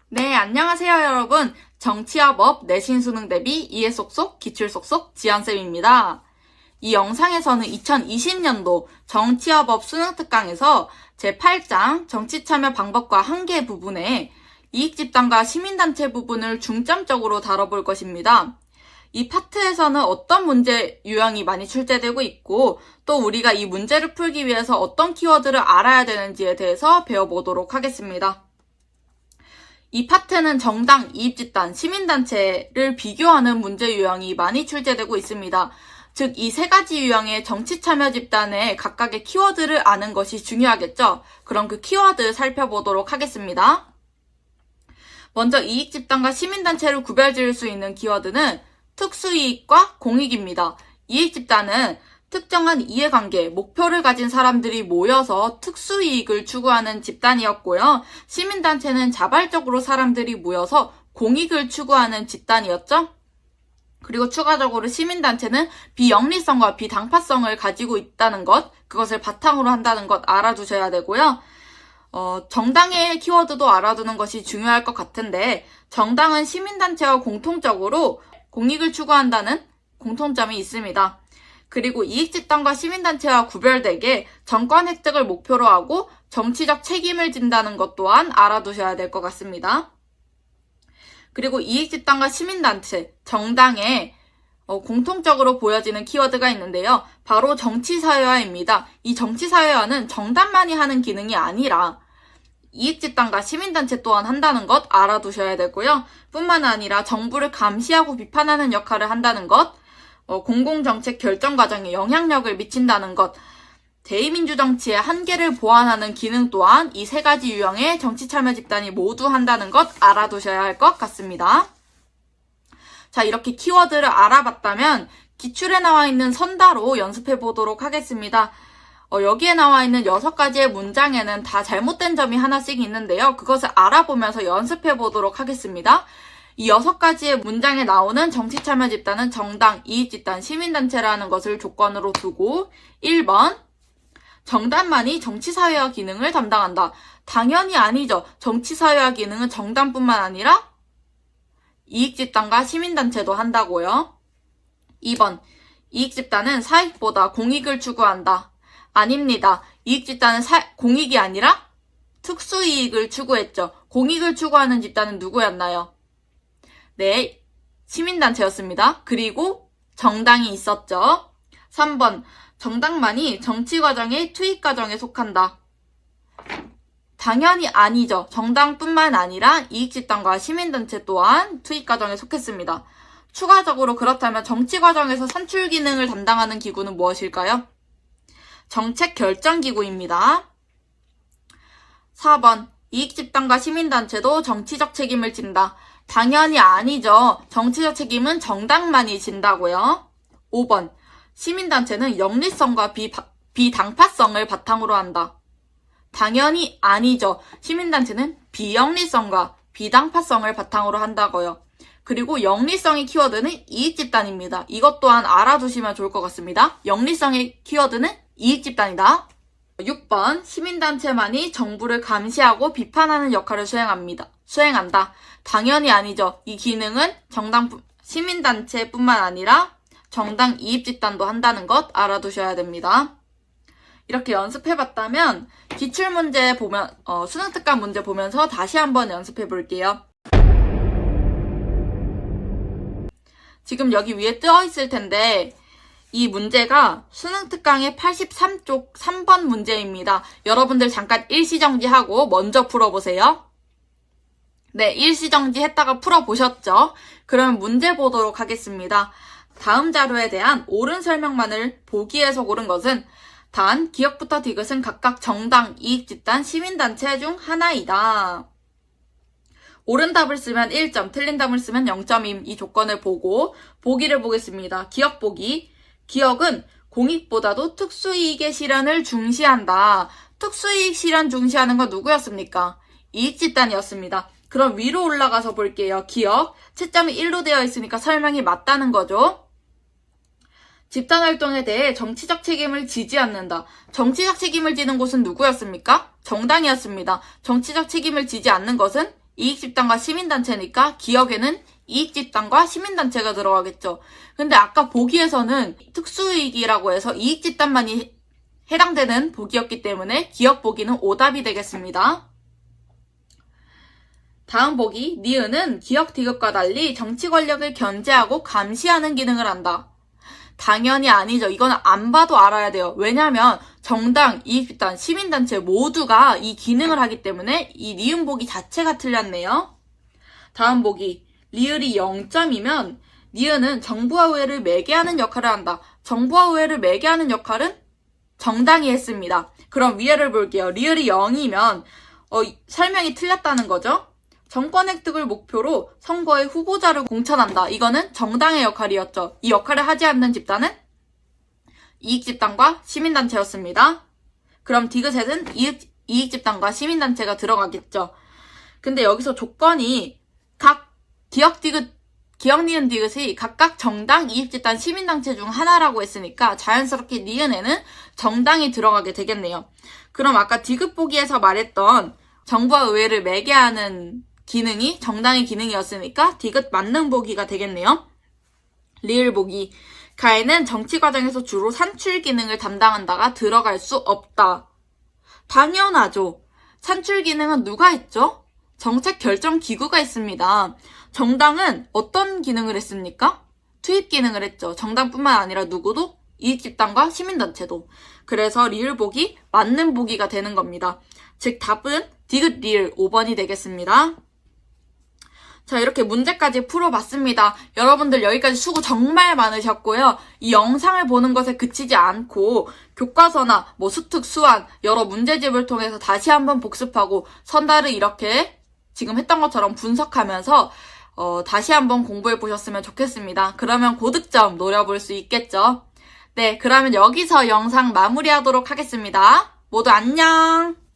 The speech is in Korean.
네, 안녕하세요, 여러분. 정치와 법 내신 수능 대비 이해 쏙쏙, 기출 쏙쏙 지연쌤입니다. 이 영상에서는 2020년도 정치와 법 수능 특강에서 제8장 정치 참여 방법과 한계 부분에 이익집단과 시민단체 부분을 중점적으로 다뤄볼 것입니다. 이 파트에서는 어떤 문제 유형이 많이 출제되고 있고 또 우리가 이 문제를 풀기 위해서 어떤 키워드를 알아야 되는지에 대해서 배워보도록 하겠습니다. 이 파트는 정당, 이익집단, 시민단체를 비교하는 문제 유형이 많이 출제되고 있습니다. 즉, 이 세 가지 유형의 정치 참여 집단의 각각의 키워드를 아는 것이 중요하겠죠? 그럼 그 키워드 살펴보도록 하겠습니다. 먼저 이익집단과 시민단체를 구별지을 수 있는 키워드는 특수이익과 공익입니다. 이익집단은 특정한 이해관계, 목표를 가진 사람들이 모여서 특수이익을 추구하는 집단이었고요. 시민단체는 자발적으로 사람들이 모여서 공익을 추구하는 집단이었죠. 그리고 추가적으로 시민단체는 비영리성과 비당파성을 가지고 있다는 것, 그것을 바탕으로 한다는 것 알아두셔야 되고요. 정당의 키워드도 알아두는 것이 중요할 것 같은데 정당은 시민단체와 공통적으로 공익을 추구한다는 공통점이 있습니다. 그리고 이익집단과 시민단체와 구별되게 정권 획득을 목표로 하고 정치적 책임을 진다는 것 또한 알아두셔야 될 것 같습니다. 그리고 이익집단과 시민단체, 정당에 공통적으로 보여지는 키워드가 있는데요. 바로 정치사회화입니다. 이 정치사회화는 정당만이 하는 기능이 아니라 이익집단과 시민단체 또한 한다는 것 알아두셔야 되고요. 뿐만 아니라 정부를 감시하고 비판하는 역할을 한다는 것, 공공정책 결정 과정에 영향력을 미친다는 것, 대의민주정치의 한계를 보완하는 기능 또한 이 세 가지 유형의 정치참여 집단이 모두 한다는 것 알아두셔야 할 것 같습니다. 자, 이렇게 키워드를 알아봤다면 기출에 나와 있는 선다로 연습해 보도록 하겠습니다. 여기에 나와 있는 6가지의 문장에는 다 잘못된 점이 하나씩 있는데요. 그것을 알아보면서 연습해 보도록 하겠습니다. 이 6가지의 문장에 나오는 정치참여 집단은 정당, 이익집단, 시민단체라는 것을 조건으로 두고 1번, 정당만이 정치사회화 기능을 담당한다. 당연히 아니죠. 정치사회화 기능은 정당뿐만 아니라 이익집단과 시민단체도 한다고요. 2번, 이익집단은 사익보다 공익을 추구한다. 아닙니다. 이익집단은 공익이 아니라 특수이익을 추구했죠. 공익을 추구하는 집단은 누구였나요? 네, 시민단체였습니다. 그리고 정당이 있었죠. 3번, 정당만이 정치과정의 투입과정에 속한다. 당연히 아니죠. 정당뿐만 아니라 이익집단과 시민단체 또한 투입과정에 속했습니다. 추가적으로 그렇다면 정치과정에서 산출 기능을 담당하는 기구는 무엇일까요? 정책결정기구입니다. 4번, 이익집단과 시민단체도 정치적 책임을 진다. 당연히 아니죠. 정치적 책임은 정당만이 진다고요. 5번, 시민단체는 영리성과 비당파성을 바탕으로 한다. 당연히 아니죠. 시민단체는 비영리성과 비당파성을 바탕으로 한다고요. 그리고 영리성의 키워드는 이익집단입니다. 이것 또한 알아두시면 좋을 것 같습니다. 영리성의 키워드는 이익집단이다. 6번, 시민단체만이 정부를 감시하고 비판하는 역할을 수행한다. 당연히 아니죠. 이 기능은 시민단체뿐만 아니라 정당 이익집단도 한다는 것 알아두셔야 됩니다. 이렇게 연습해봤다면 기출문제 보면 수능특강 문제 보면서 다시 한번 연습해 볼게요. 지금 여기 위에 뜨어 있을 텐데 이 문제가 수능특강의 83쪽 3번 문제입니다. 여러분들 잠깐 일시정지하고 먼저 풀어보세요. 네, 일시정지 했다가 풀어보셨죠? 그럼 문제 보도록 하겠습니다. 다음 자료에 대한 옳은 설명만을 보기에서 고른 것은 단, 기역부터 디귿은 각각 정당, 이익집단, 시민단체 중 하나이다. 옳은 답을 쓰면 1점, 틀린 답을 쓰면 0점임 이 조건을 보고 보기를 보겠습니다. 기역 보기. 기역은 공익보다도 특수이익의 실현을 중시한다. 특수이익 실현 중시하는 건 누구였습니까? 이익집단이었습니다. 그럼 위로 올라가서 볼게요. 기역. 채점이 1로 되어 있으니까 설명이 맞다는 거죠. 집단활동에 대해 정치적 책임을 지지 않는다. 정치적 책임을 지는 곳은 누구였습니까? 정당이었습니다. 정치적 책임을 지지 않는 것은 이익집단과 시민단체니까 기역에는 이익집단과 시민단체가 들어가겠죠. 근데 아까 보기에서는 특수이익이라고 해서 이익집단만이 해당되는 보기였기 때문에 기역 보기는 오답이 되겠습니다. 다음 보기, 니은은 기역 디귿과 달리 정치 권력을 견제하고 감시하는 기능을 한다. 당연히 아니죠. 이거는 안 봐도 알아야 돼요. 왜냐면 정당, 이익집단, 시민단체 모두가 이 기능을 하기 때문에 이 니은 보기 자체가 틀렸네요. 다음 보기, 리을이 0점이면 니은은 정부와 의회를 매개하는 역할을 한다. 정부와 의회를 매개하는 역할은 정당이 했습니다. 그럼 위에를 볼게요. 리을이 0이면 설명이 틀렸다는 거죠. 정권 획득을 목표로 선거에 후보자를 공천한다. 이거는 정당의 역할이었죠. 이 역할을 하지 않는 집단은 이익집단과 시민단체였습니다. 그럼 디귿에는 이익집단과 시민단체가 들어가겠죠. 근데 여기서 조건이 각 기역 니은 디귿이 각각 정당, 이익집단, 시민단체 중 하나라고 했으니까 자연스럽게 니은에는 정당이 들어가게 되겠네요. 그럼 아까 디귿 보기에서 말했던 정부와 의회를 매개하는 기능이 정당의 기능이었으니까 디귿 맞는 보기가 되겠네요. 리을 보기, 가에는 정치 과정에서 주로 산출 기능을 담당한다가 들어갈 수 없다. 당연하죠. 산출 기능은 누가 했죠? 정책 결정 기구가 있습니다. 정당은 어떤 기능을 했습니까? 투입 기능을 했죠. 정당뿐만 아니라 누구도? 이익집단과 시민단체도. 그래서 리을 보기 맞는 보기가 되는 겁니다. 즉 답은 디귿 리을 5번이 되겠습니다. 자, 이렇게 문제까지 풀어봤습니다. 여러분들 여기까지 수고 정말 많으셨고요. 이 영상을 보는 것에 그치지 않고 교과서나 수특, 수완 여러 문제집을 통해서 다시 한번 복습하고 선달을 이렇게 지금 했던 것처럼 분석하면서 다시 한번 공부해 보셨으면 좋겠습니다. 그러면 고득점 노려볼 수 있겠죠. 네, 그러면 여기서 영상 마무리하도록 하겠습니다. 모두 안녕!